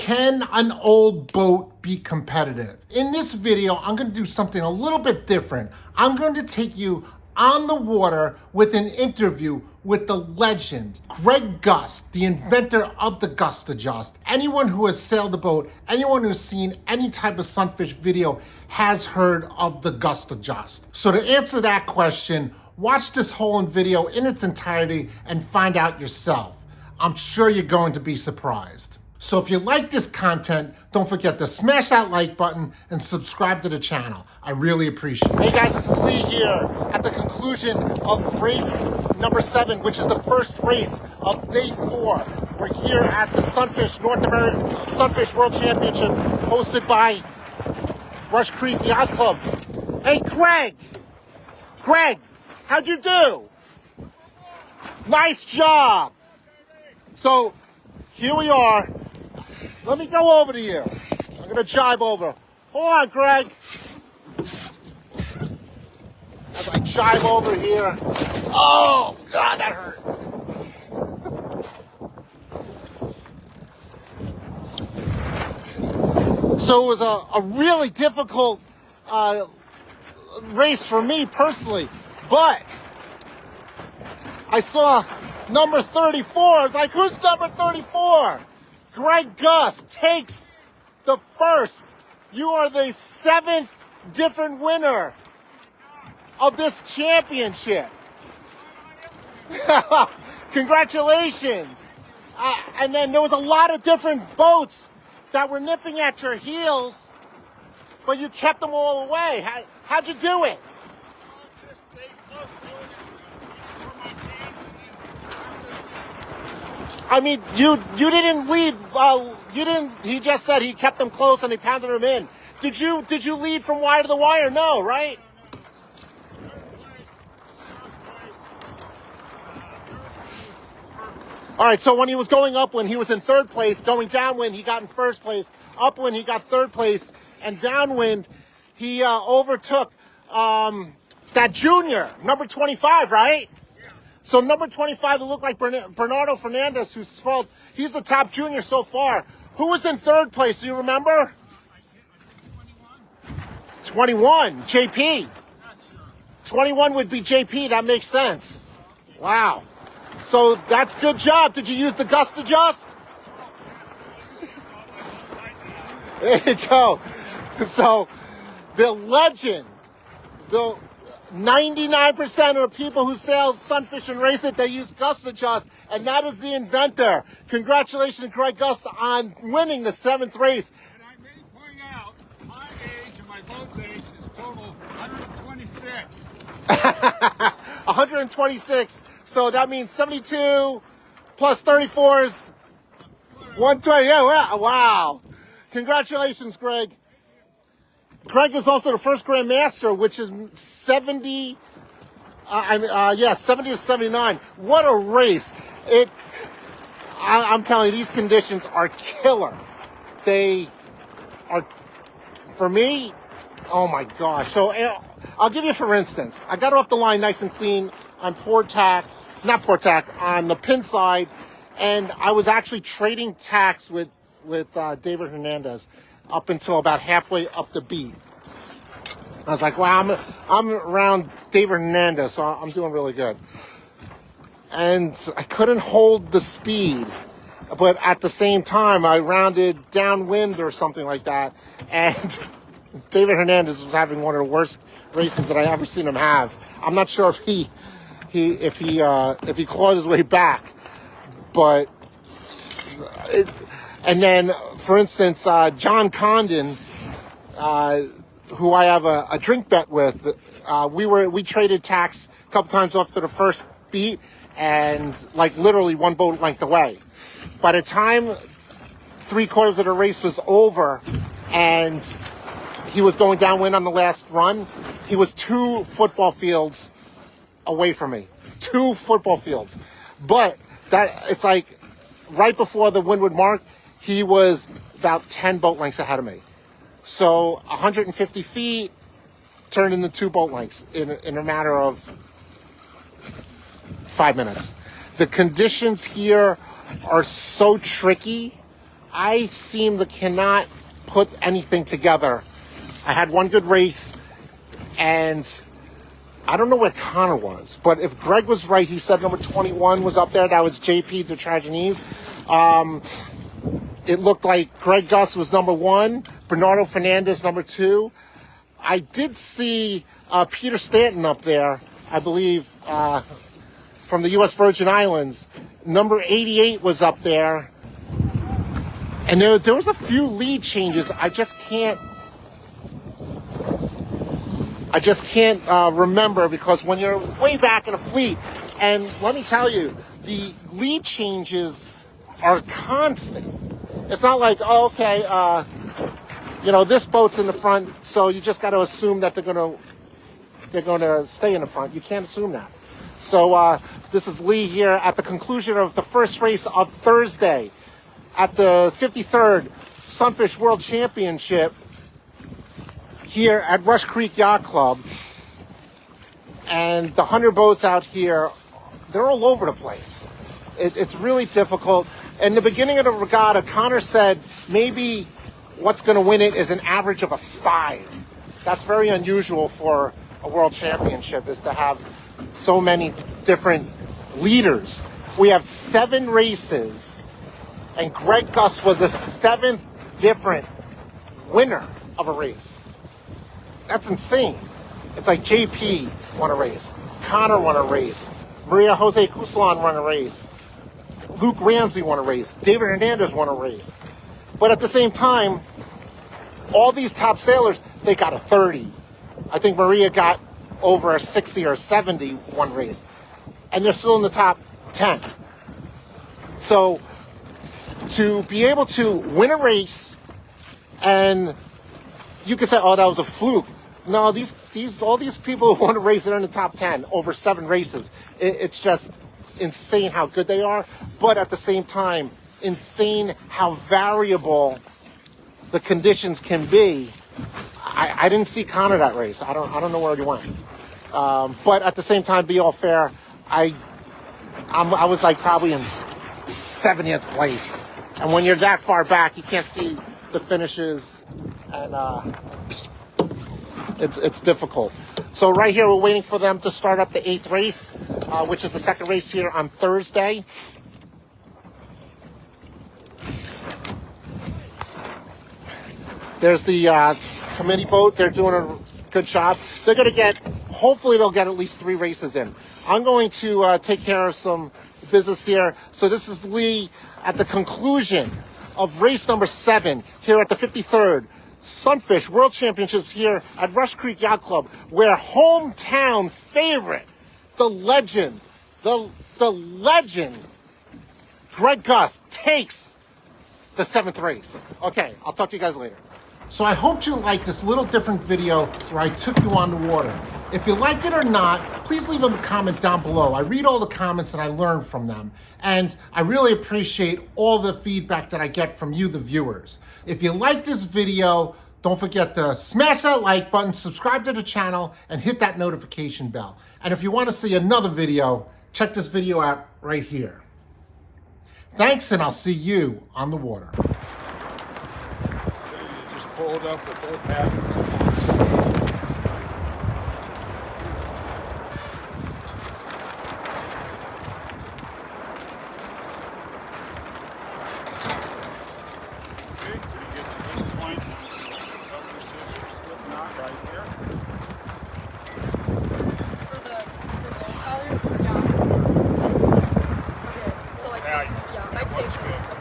Can an old boat be competitive? In this video, I'm going to do something a little bit different. I'm going to take you on the water with an interview with the legend, Gust, the inventor of the Gust Adjust. Anyone who has sailed a boat, anyone who's seen any type of sunfish video has heard of the Gust Adjust. So to answer that question, watch this whole video in its entirety and find out yourself. I'm sure you're going to be surprised. So if you like this content, don't forget to smash that like button and subscribe to the channel. I really appreciate it. Hey guys, this is Lee here at the conclusion of race number 7, which is the first race of day 4. We're here at the North American Sunfish World Championship hosted by Rush Creek Yacht Club. Hey Greg, how'd you do? Nice job. So here we are. Let me go over to you. I'm going to jibe over. Hold on, Greg. As I jibe over here. Oh, God, that hurt. So it was a really difficult race for me personally. But I saw number 34. I was like, who's number 34? Gust takes the first. You are the 7th different winner of this championship. Congratulations. And then there was a lot of different boats that were nipping at your heels, but you kept them all away. How'd you do it? I mean, you didn't lead. You didn't. He just said he kept them close and he pounded them in. Did you lead from wire to the wire? No, right? All right. So when he was going upwind, he was in 3rd place. Going downwind, he got in 1st place. Upwind, he got 3rd place, and downwind, he overtook that junior, number 25, right? So number 25, it looked like Bernardo Fernandez, he's the top junior so far. Who was in 3rd place? Do you remember? 21, JP. 21 would be JP. That makes sense. Wow. So that's good job. Did you use the Gust Adjust? There you go. So the legend, the 99% of the people who sail sunfish and race it, they use Gust Adjust, and that is the inventor. Congratulations, Gust, on winning the 7th race. And I may point out, my age and my boat's age is total 126. 126. So that means 72 plus 34 is 120. Yeah, wow. Congratulations, Greg. Greg is also the first Grand Master, which is 70 to 79. What a race. I'm telling you, these conditions are killer. They are, for me, oh my gosh. So I'll give you, for instance, I got off the line nice and clean on on the pin side, and I was actually trading tacks with David Hernandez up until about halfway up the beat. I was like, wow, I'm around David Hernandez, so I'm doing really good. And I couldn't hold the speed, but at the same time, I rounded downwind or something like that, and David Hernandez was having one of the worst races that I ever seen him have. I'm not sure if he clawed his way back, but and then, for instance, John Condon, who I have a drink bet with, we traded tacks a couple times after the first beat, and like literally one boat length away. By the time 3/4 of the race was over and he was going downwind on the last run, he was 2 football fields away from me. 2 football fields. But it's like right before the windward mark, he was about 10 boat lengths ahead of me. So 150 feet turned into 2 boat lengths in a matter of 5 minutes. The conditions here are so tricky I cannot put anything together. I had one good race, and I don't know where Connor was, but if Greg was right, he said number 21 was up there. That was JP de Trajanese. It looked like Greg Gust was number 1, Bernardo Fernandez number 2. I did see Peter Stanton up there, I believe, from the U.S. Virgin Islands. Number 88 was up there. And there was a few lead changes. I just can't remember, because when you're way back in a fleet, and let me tell you, the lead changes are constant. It's not like, oh, okay, this boat's in the front, so you just got to assume that they're gonna stay in the front. You can't assume that. So this is Lee here at the conclusion of the first race of Thursday at the 53rd Sunfish World Championship here at Rush Creek Yacht Club. And the 100 boats out here, they're all over the place. It's really difficult. In the beginning of the regatta, Connor said maybe what's going to win it is an average of a 5. That's very unusual for a world championship, is to have so many different leaders. We have 7 races, and Greg Gust was a 7th different winner of a race. That's insane. It's like JP won a race, Connor won a race, Maria Jose Cusalan won a race, Luke Ramsey won a race, David Hernandez won a race. But at the same time, all these top sailors, they got a 30. I think Maria got over a 60 or 70 one race. And they're still in the top 10. So to be able to win a race, and you could say, oh, that was a fluke. No, all these people who won a race are in the top 10 over 7 races. It's just insane how good they are. But at the same time, insane how variable the conditions can be. I didn't see Connor that race. I don't know where he went. But at the same time, be all fair, I was like probably in 70th place. And when you're that far back, you can't see the finishes, and it's difficult. So right here, we're waiting for them to start up the 8th race, which is the second race here on Thursday. There's the committee boat. They're doing a good job. They're going to hopefully they'll get at least 3 races in. I'm going to take care of some business here. So this is Lee at the conclusion of race number 7 here at the 53rd Sunfish World Championships here at Rush Creek Yacht Club, where hometown favorite, the legend, Greg Gust takes the 7th race. Okay, I'll talk to you guys later. So I hope you liked this little different video where I took you on the water. If you liked it or not, please leave a comment down below. I read all the comments and I learn from them. And I really appreciate all the feedback that I get from you, the viewers. If you like this video, don't forget to smash that like button, subscribe to the channel, and hit that notification bell. And if you want to see another video, check this video out right here. Thanks, and I'll see you on the water. You just pulled up with both paddles. Yeah, I tape this.